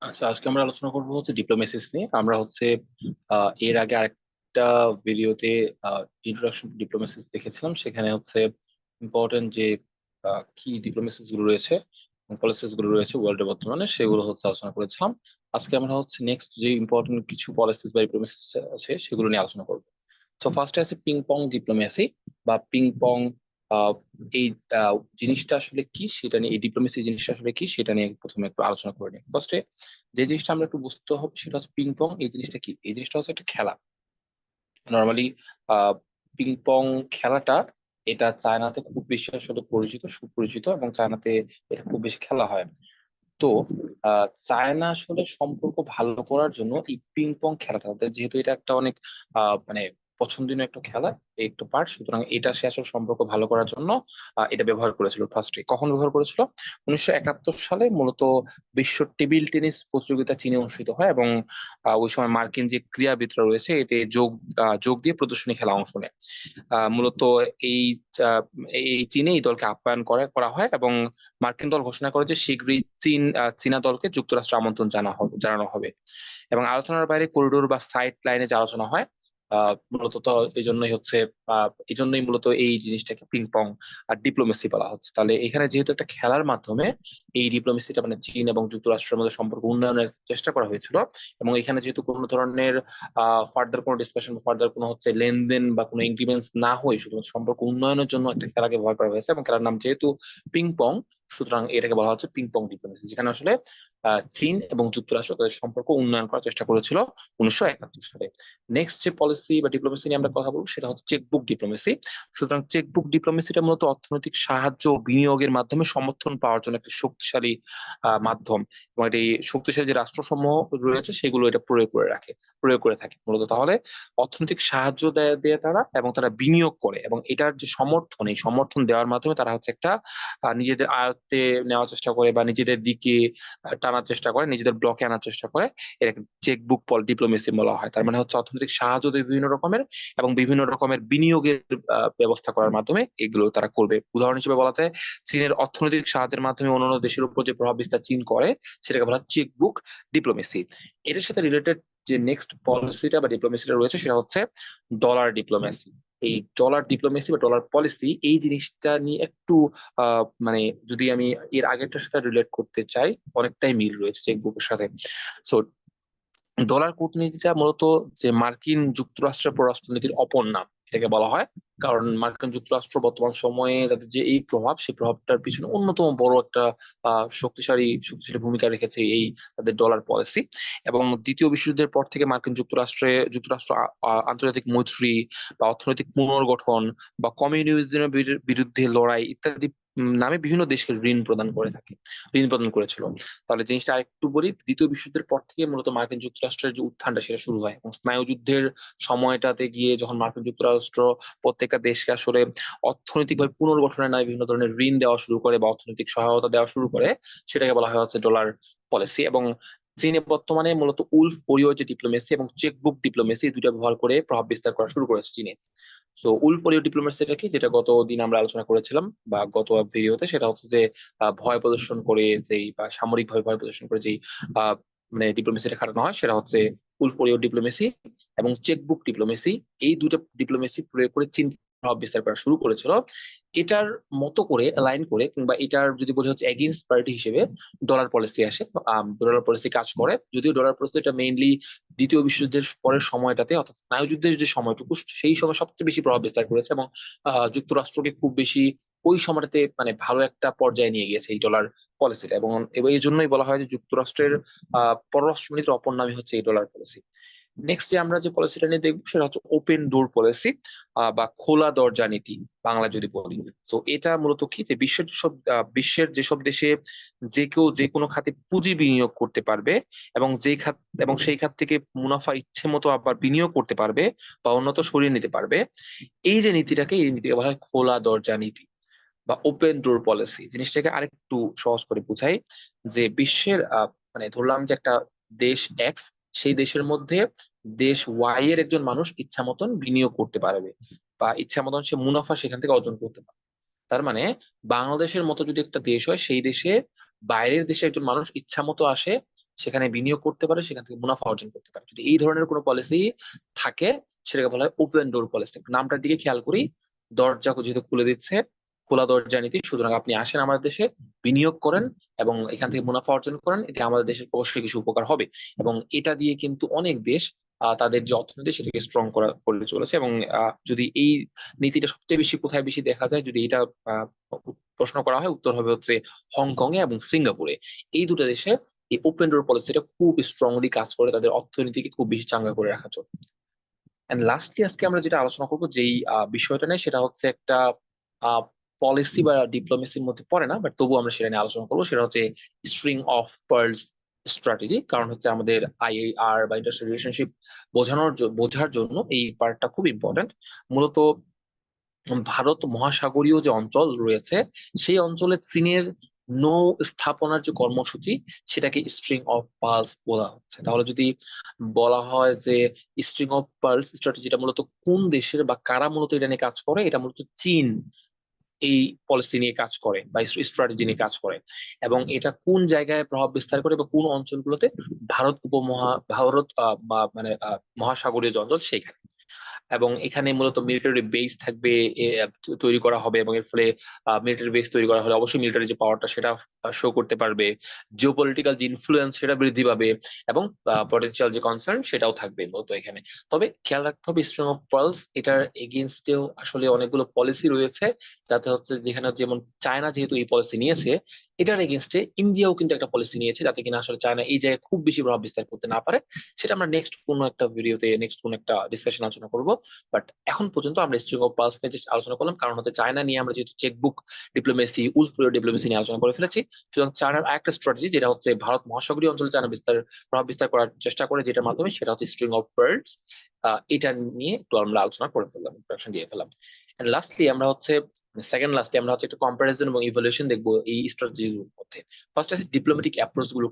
আচ্ছা, আজকে আমরা আলোচনা করবো হচ্ছে ডিপ্লোমেসিস নিয়ে। আমরা হচ্ছে এর আগে আরেকটা ভিডিওতে ইন্ট্রোডাকশন ডিপ্লোমেসিস দেখেছিলাম। সেখানে হচ্ছে ইম্পর্টেন্ট যে কি ডিপ্লোমেসিস গুলো রয়েছে, পলিসিস গুলো রয়েছে ওয়ার্ল্ডে বর্তমানে, সেগুলো হচ্ছে আলোচনা করেছিলাম। আজকে আমরা হচ্ছে নেক্সট যে ইম্পর্টেন্ট কিছু পলিসিস বা ডিপ্লোমেসিস আছে সেগুলো নিয়ে আলোচনা করবো। তো ফার্স্টে আছে পিং পং ডিপ্লোমেসি বা পিং পং। আহ, এই জিনিসটা আসলে কি সেটা নিয়ে, এই ডিপ্লোমেসি জিনিসটা আসলে কি সেটা নিয়ে প্রথমে একটু আলোচনা করে নিই। ফার্স্টে যে জিনিসটা আমরা একটু বুঝতে হবে সেটা হচ্ছে পিং পং। এই জিনিসটা কি? এই জিনিসটা হচ্ছে একটা খেলা। নর্মালি আহ পিং পং খেলাটা, এটা চায়নাতে খুব বেশি আসলে পরিচিত, সুপরিচিত, এবং চায়নাতে এটা খুব বেশি খেলা হয়। তো চায়না আসলে সম্পর্ক ভালো করার জন্য এই পিং পং খেলাটা, ওদের যেহেতু এটা একটা অনেক মানে পছন্দনীয় একটা খেলা, এই একটা পার্ট, সুতরাং এটা সে আসলে সম্পর্ক ভালো করার জন্য এটা ব্যবহার করেছিল। ফার্স্টে কখন ব্যবহার করেছিল? 1971 সালে মূলত বিশ্ব টেবিল টেনিস প্রতিযোগিতা চীনে অনুষ্ঠিত হয়, এবং ওই সময় মার্কিন যে ক্রীড়াবিদরা রয়েছে এতে যোগ দিয়ে প্রদর্শনী খেলা অংশ নেয়। মূলত এই আহ, এই চীনে এই দলকে আপ্যায়ন করা হয়, এবং মার্কিন দল ঘোষণা করে যে শীঘ্রই চীনা দলকে যুক্তরাষ্ট্রে আমন্ত্রণ জানানো হবে। এবং আলোচনার বাইরে করিডোর বা সাইড লাইনে যে আলোচনা হয়, মূলত তো এই জন্যই মূলত এই জিনিসটাকে পিং পং আর ডিপ্লোমেসি বলা হচ্ছে। তাহলে এখানে যেহেতু একটা খেলার মাধ্যমে এই ডিপ্লোমেসিটা, মানে চীন এবং যুক্তরাষ্ট্রের মধ্যে সম্পর্ক উন্নয়নের চেষ্টা করা হয়েছিল, এবং এখানে যেহেতু কোনো ধরনের ফার্দার কোনো ডিসকাশন, ফার্দার কোনো হচ্ছে লেনদেন বা কোনো ইনক্রিমেন্টস না হয়ে শুধুমাত্র সম্পর্ক উন্নয়নের জন্য একটা খেলাকে ব্যবহার করা হয়েছে, এবং খেলার নাম যেহেতু পিং পং, সুতরাং এটাকে বলা হচ্ছে পিং পং ডিপ্লোমেসি, যেখানে আসলে চীন এবং যুক্তরাষ্ট্র তাদের সম্পর্ক উন্নয়ন করার চেষ্টা করেছিল 1971 সালে। নেক্সট যে পলিসি বা ডিপ্লোমেসি নিয়ে আমরা কথা বলবো সেটা হচ্ছে চেকবুক ডিপ্লোমেসি। সুতরাং চেকবুক ডিপ্লোমেসিটা মূলত অর্থনৈতিক সাহায্য ও বিনিয়োগের মাধ্যমে সমর্থন পাওয়ার জন্য একটা শক্তিশালী মাধ্যম, এবং এই শক্তিশালী যে রাষ্ট্রসমূহ রয়েছে সেগুলো এটা প্রয়োগ করে থাকে মূলত। তাহলে অর্থনৈতিক সাহায্য দেয় তারা, এবং তারা বিনিয়োগ করে, এবং এটার যে সমর্থন, এই সমর্থন দেওয়ার মাধ্যমে তারা হচ্ছে একটা নিজেদের আয়ত্তে নেওয়ার চেষ্টা করে বা নিজেদের দিকে টানার চেষ্টা করে, নিজেদের ব্লকে আনার চেষ্টা করে। এটাকে চেকবুক ডিপ্লোমেসি বলা হয়। তার মানে হচ্ছে অর্থনৈতিক সাহায্য দেয় বিভিন্ন রকমের, এবং বিভিন্ন রকমের বিনিয়োগের ব্যবস্থা করার মাধ্যমে এগুলো তারা করবে। উদাহরণ হিসেবে বলা যায়, চীনের অর্থনৈতিক সাহায্যের মাধ্যমে অন্যান্য দেশের উপর যে প্রভাব বিস্তার চীন করে সেটাকে বলা হয় চেকবুক ডিপ্লোমেসি। এটার সাথে রিলেটেড যে নেক্সট পলিসিটা বা ডিপ্লোমেসিটা রয়েছে সেটা হচ্ছে ডলার ডিপ্লোমেসি। এই ডলার ডিপ্লোমেসি বা ডলার পলিসি, এই জিনিসটা নিয়ে একটু মানে যদি আমি এর আগেরটার সাথে রিলেট করতে চাই, অনেকটাই মিল রয়েছে চেকবুকের সাথে। সো ডলার কূটনীতিটা মূলত যে মার্কিন যুক্তরাষ্ট্রের পররাষ্ট্রনীতির অপর নাম এটাকে বলা হয়। কারণ মার্কিন যুক্তরাষ্ট্র বর্তমান সময়ে তাদের যে এই প্রভাব, সেই প্রভাবটার পিছনে অন্যতম বড় একটা শক্তিশালী ভূমিকা রেখেছে এই তাদের ডলার পলিসি। এবং দ্বিতীয় বিশ্বযুদ্ধের পর থেকে মার্কিন যুক্তরাষ্ট্র আন্তর্জাতিক মৈত্রী বা অর্থনৈতিক পুনর্গঠন বা কমিউনিজমের বিরুদ্ধে লড়াই ইত্যাদি নামে বিভিন্ন দেশকে ঋণ প্রদান করেছিল। তাহলে জিনিসটা আরেকটু বলি, দ্বিতীয় বিশ্বযুদ্ধের পর থেকে মূলত মার্কিন যুক্তরাষ্ট্রের যে উত্থানটা সেটা শুরু হয়, এবং স্নায়ুযুদ্ধের সময়টাতে গিয়ে যখন মার্কিন যুক্তরাষ্ট্র প্রত্যেকটা দেশকে আসলে অর্থনৈতিকভাবে পুনর্গঠনের নামে বিভিন্ন ধরনের ঋণ দেওয়া শুরু করে বা অর্থনৈতিক সহায়তা দেওয়া শুরু করে, সেটাকে বলা হয় হচ্ছে ডলার পলিসি। এবং চীনে বর্তমানে মূলত উলফ ওরিও যে ডিপ্লোমেসি এবং চেকবুক ডিপ্লোমেসি দুটো ব্যবহার করে প্রভাব বিস্তার করা শুরু করেছে চীনে। সো উলফ ওরিও ডিপ্লোমেসিটা কি, যেটা গত দিন আমরা আলোচনা করেছিলাম বা গত ভিডিওতে, সেটা হচ্ছে যে ভয় প্রদর্শন করে যেই বা সামরিক ভাবে ভয় প্রদর্শন করে যেই আহ, মানে ডিপ্লোমেসিটা খাটানো হয় সেটা হচ্ছে উলফোরিও ডিপ্লোমেসি। এবং চেকবুক ডিপ্লোমেসি, এই দুটো ডিপ্লোমেসি প্রয়োগ করে চীন প্রভাব বিস্তার করা শুরু করেছিল। এটার মতো করে লাইন করে, কিংবা এটার যদি বলি হচ্ছে এগেইনস্ট পার্টি হিসেবে ডলার পলিসি আসে। ডলার পলিসি কাজ করে, যদিও ডলার পলিসিটা মেইনলি দ্বিতীয় বিশ্বযুদ্ধের পরের সময়টাতে, অর্থাৎ স্নায়ুযুদ্ধের যে সময়টুকু, সেই সময় সবচেয়ে বেশি প্রভাব বিস্তার করেছে, এবং যুক্তরাষ্ট্রকে খুব বেশি ওই সময়টাতে মানে ভালো একটা পর্যায়ে নিয়ে গিয়েছে এই ডলার পলিসিটা। এবং এই জন্যই বলা হয় যে যুক্তরাষ্ট্রের পররাষ্ট্রনীতির অপর নামই হচ্ছে এই ডলার পলিসি। নেক্সট যে আমরা যে পলিসিটা নিয়ে দেখবো সেটা হচ্ছে ওপেন ডোর পলিসি বা খোলা দরজা নীতি, বাংলা যদি বলি। তো এটা মূলত কি, যে বিশ্বের যেসব দেশে যে কেউ যে কোনো খাতে পুঁজি বিনিয়োগ করতে পারবে, এবং যেই খাত এবং সেই খাত থেকে মুনাফা ইচ্ছে মতো আবার বিনিয়োগ করতে পারবে বা অন্যত্র সরিয়ে নিতে পারবে, এই নীতিকে বলা হয় খোলা দরজা নীতি বা ওপেন ডোর পলিসি। জিনিসটাকে আরেকটু সহজ করে বুঝাই, যে বিশ্বের মানে ধরলাম যে একটা দেশ এক্স, সেই দেশের মধ্যে দেশ ওয়াই এর একজন মানুষ ইচ্ছা মতন বিনিয়োগ করতে পারবে বা ইচ্ছা মতন সে মুনাফা সেখান থেকে অর্জন করতে পারবে। তার মানে বাংলাদেশের মতো যদি একটা দেশ হয়, সেই দেশে বাইরের দেশে একজন মানুষ ইচ্ছা মতো আসে, সেখানে বিনিয়োগ করতে পারে, সেখান থেকে মুনাফা অর্জন করতে পারে। যদি এই ধরনের কোনো পলিসি থাকে সেটাকে বলা হয় ওপেন ডোর পলিসি। নামটার দিকে খেয়াল করি, দরজা যেহেতু খুলে দিচ্ছে, খোলা দরজা নীতি। সুতরাং আপনি আসেন আমাদের দেশে, বিনিয়োগ করেন এবং এখান থেকে মুনাফা অর্জন করেন, এতে আমাদের দেশের অবশ্যই কিছু উপকার হবে। এবং এটা দিয়ে কিন্তু অনেক দেশ তাদের যে অর্থনীতি সেটাকে স্ট্রং করে চলেছে। এবং যদি এই নীতিটা সবচেয়ে বেশি কোথায় বেশি দেখা যায়, যদি এটা আহ, প্রশ্ন করা হয়, উত্তর হবে হচ্ছে হংকং এ এবং সিঙ্গাপুরে। এই দুটো দেশে এই ওপেন ডোর পলিসিটা খুব স্ট্রংলি কাজ করে তাদের অর্থনীতিকে খুব বেশি চাঙ্গা করে রাখার জন্য। এন্ড লাস্টলি আজকে আমরা যেটা আলোচনা করবো, যেই বিষয়টা নেই সেটা হচ্ছে একটা পলিসি বা ডিপ্লোমেসির মধ্যে পড়ে না, বাট তবু আমরা সেটা নিয়ে আলোচনা করবো। সেটা হচ্ছে স্ট্রিং অফ পার্লস স্ট্র্যাটেজি। কারণ হচ্ছে আমাদের আইএআর বা ইন্টারন্যাশনাল রিলেশনশিপ বোঝার জন্য এই পার্টটা খুব ইম্পর্টেন্ট। মূলত ভারত মহাসাগরীয় যে অঞ্চল রয়েছে, সেই অঞ্চলে চীনের নৌ স্থাপনার যে কর্মসূচি, সেটাকে স্ট্রিং অফ পার্লস বলা হচ্ছে। তাহলে যদি বলা হয় যে স্ট্রিং অফ পার্লস স্ট্র্যাটেজিটা মূলত কোন দেশের বা কারা মূলত এটা নিয়ে কাজ করে, এটা মূলত চীন এই পলিসি নিয়ে কাজ করে বা স্ট্র্যাটেজি নিয়ে কাজ করে। এবং এটা কোন জায়গায় প্রভাব বিস্তার করে বা কোন অঞ্চলগুলোতে, ভারত বা মানে মহাসাগরীয় যে অঞ্চল সেইখানে। এবং এখানে মূলত মিলিটারি বেস থাকবে, তৈরি করা হবে। এবং এর ফলে মিলিটারি বেস তৈরি করা হলে অবশ্যই মিলিটারি যে পাওয়ারটা সেটা শো করতে পারবে, জিওপলিটিক্যাল যে ইনফ্লুয়েন্স সেটা বৃদ্ধি পাবে, এবং পটেনশিয়াল যে কনসার্ন সেটাও থাকবে মূলত এখানে। তবে খেয়াল রাখতে হবে স্ট্রিং অফ পার্লস এটার এগেনস্টেও আসলে অনেকগুলো পলিসি রয়েছে, যাতে হচ্ছে যেখানে যেমন চায়না যেহেতু এই পলিসি নিয়েছে, এটার এগেনস্টে ইন্ডিয়াও কিন্তু একটা পলিসি নিয়েছে, যাতে কিনা আসলে চায়না এই জায়গায় খুব বেশি প্রভাব বিস্তার করতে না পারে। সেটা আমরা নেক্সট কোনো একটা ভিডিওতে, নেক্সট কোনো একটা ডিসকাশন আলোচনা করবো। বাট এখন পর্যন্ত আমরা স্ট্রিং অফ পার্লস নিয়ে just আলোচনা করলাম, কারণ হচ্ছে চায়না নিয়ে আমরা যেহেতু চেকবুক ডিপ্লোমেসি, উলফুলীয় ডিপ্লোমেসি নিয়ে আলোচনা করে ফেলেছি। সুতরাং চায়নার আরেকটা স্ট্র্যাটেজি, যেটা হচ্ছে ভারত মহাসাগরীয় অঞ্চলে চায়না প্রভাব বিস্তার করার চেষ্টা করে, যেটার মাধ্যমে, সেটা হচ্ছে স্ট্রিং অফ পার্লস। এটা নিয়ে একটু আমরা আলোচনা করে ফেললাম, ইন্ট্রোডাকশন দিয়ে ফেললাম। লাস্টলি আমরা হচ্ছে সেকেন্ড লাস্টে আমরা হচ্ছে একটা কম্পারিজন এবং ইভ্যালুয়েশন দেখবো এই স্ট্র্যাটেজিগুলোর মধ্যে। ফার্স্ট আছে ডিপ্লোম্যাটিক অ্যাপ্রোচ গুলো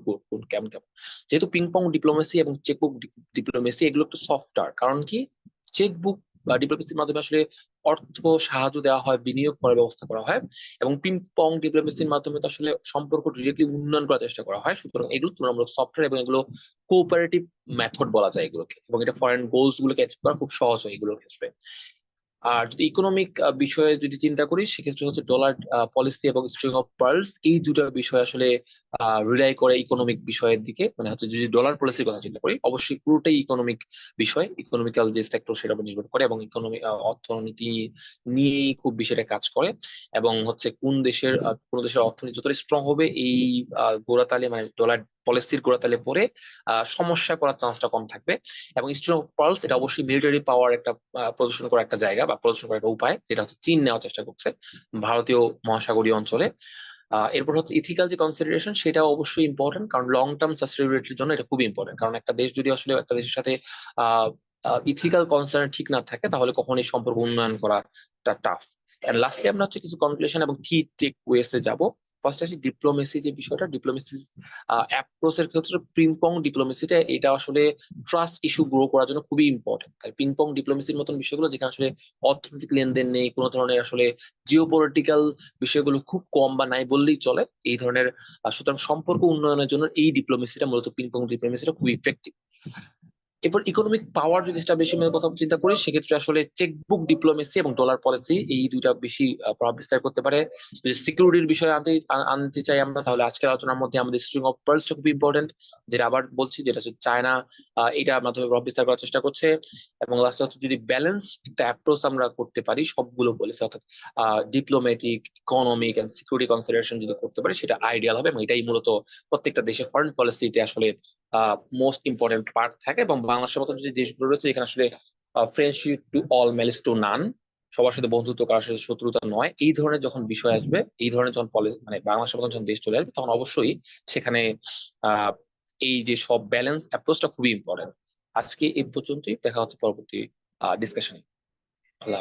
কেমন কেমন। যেহেতু পিং পং ডিপ্লোমেসি এবং চেকবুক ডিপ্লোমেসি এগুলো একটু সফটওয়্যার, কারণ কি, চেকবুক বা ডিপ্লোমেসির মাধ্যমে আসলে অর্থ সাহায্য দেওয়া হয়, বিনিয়োগ করার ব্যবস্থা করা হয়। এবং পিং পং ডিপ্লোমেসির মাধ্যমে তো আসলে সম্পর্ক ডিরেক্টলি উন্নয়ন করার চেষ্টা করা হয়। সুতরাং এগুলো তুলনামূলক সফটওয়্যার, এবং এগুলো কোঅপারেটিভ মেথড বলা যায় এগুলোকে। এবং এটা ফরেন গোলস গুলোকে অ্যাচিভ করা খুব সহজ হয় এগুলোর ক্ষেত্রে। আর যদি ইকোনমিক বিষয়ে যদি চিন্তা করি, সেক্ষেত্রে হচ্ছে ডলার পলিসি এবং স্ট্রিং অফ পার্লস, এই দুটো বিষয় আসলে রিলাই করে ইকোনমিক বিষয়ের দিকে। মানে হচ্ছে যদি ডলার পলিসির কথা চিন্তা করি, অবশ্যই পুরোটাই ইকোনমিক বিষয়, ইকোনমিক্যাল যে সেক্টর সেটার উপর নির্ভর করে, এবং ইকোনমিক অর্থনীতি নিয়েই খুব বেশি এটা কাজ করে। এবং হচ্ছে কোন দেশের অর্থনীতি যতটা স্ট্রং হবে, এই গোড়াতালে মানে ডলার পলিসির গোড়াতালে পরে সমস্যা করার চান্সটা কম থাকবে। এবং স্ট্রিং অফ পার্লস এটা অবশ্যই মিলিটারি পাওয়ার একটা প্রদর্শন করার একটা জায়গা বা প্রদর্শন করার একটা উপায়, যেটা হচ্ছে চীন নেওয়ার চেষ্টা করছে ভারতীয় মহাসাগরীয় অঞ্চলে। এরপর হচ্ছে ইথিক্যাল যে কনসিডারেশন, সেটা অবশ্যই ইম্পর্টেন্ট, কারণ লং টার্ম সাস্টেইনেবিলিটির জন্য এটা খুব ইম্পর্টেন্ট। কারণ একটা দেশ যদি আসলে একটা দেশের সাথে আহ ইথিক্যাল কনসার্ন ঠিক না থাকে, তাহলে কখনোই সম্পর্ক উন্নয়ন করাটা টাফ। এন্ড লাস্টলি আমরা হচ্ছে কিছু কনক্লুশন এবং কি টেক ওয়েসে যাব। ফার্স্ট আছে ডিপ্লোমেসি যে বিষয়টা, ডিপ্লোমেসি অ্যাপ্রোচের ক্ষেত্রে পিংপং ডিপ্লোমেসিটা এটা আসলে ট্রাস্ট ইস্যু গ্রো করার জন্য খুবই ইম্পর্টেন্ট। তাই পিংপং ডিপ্লোমেসির মতন বিষয়গুলো, যেখানে আসলে অর্থনৈতিক লেনদেন নেই, কোনো ধরনের আসলে জিওপলিটিক্যাল বিষয়গুলো খুব কম বা নাই বললেই চলে, এই ধরনের সুতরাং সম্পর্ক উন্নয়নের জন্য এই ডিপ্লোমেসিটা, মূলত পিংপং ডিপ্লোমেসিটা খুব ইফেক্টিভ। এরপর ইকোনমিক পাওয়ার যদি এস্টাবলিশমেন্টের কথা চিন্তা করি, সেক্ষেত্রে আসলে চেকবুক ডিপ্লোমেসি এবং ডলার পলিসি এই দুইটা বেশি প্রভাব বিস্তার করতে পারে। যদি সিকিউরিটির বিষয়ে আনতে চাই আমরা, তাহলে আজকের আলোচনার মধ্যে আমাদের স্ট্রিং অফ পার্লসটা খুব ইম্পর্টেন্ট, যেটা আবার বলছি, যেটা হচ্ছে চায়না এটার মাধ্যমে প্রভাব বিস্তার করার চেষ্টা করছে। এবং লাস্ট হচ্ছে যদি ব্যালেন্স একটা অ্যাপ্রোচ আমরা করতে পারি সবগুলো পলিসি, অর্থাৎ diplomatic, economic and security consideration যদি করতে পারি, সেটা আইডিয়াল হবে। এবং এটাই মূলত প্রত্যেকটা দেশের ফরেন পলিসিতে আসলে মোস্ট ইম্পর্টেন্ট পার্ট থাকে। এবং বাংলাদেশের মতো যে দেশগুলো রয়েছে, এখানে আসলে friendship to all malice two নান, সবার সাথে বন্ধুত্ব, কারোর সাথে শত্রুতা নয়, এই ধরনের যখন বিষয় আসবে, এই ধরনের যখন মানে বাংলাদেশের মতো যখন দেশ চলে আসবে, তখন অবশ্যই সেখানে আহ এই যে সব ব্যালেন্স অ্যাপ্রোচটা খুবই ইম্পর্টেন্ট। আজকে এই পর্যন্তই, দেখা হচ্ছে পরবর্তী ডিসকাশনে।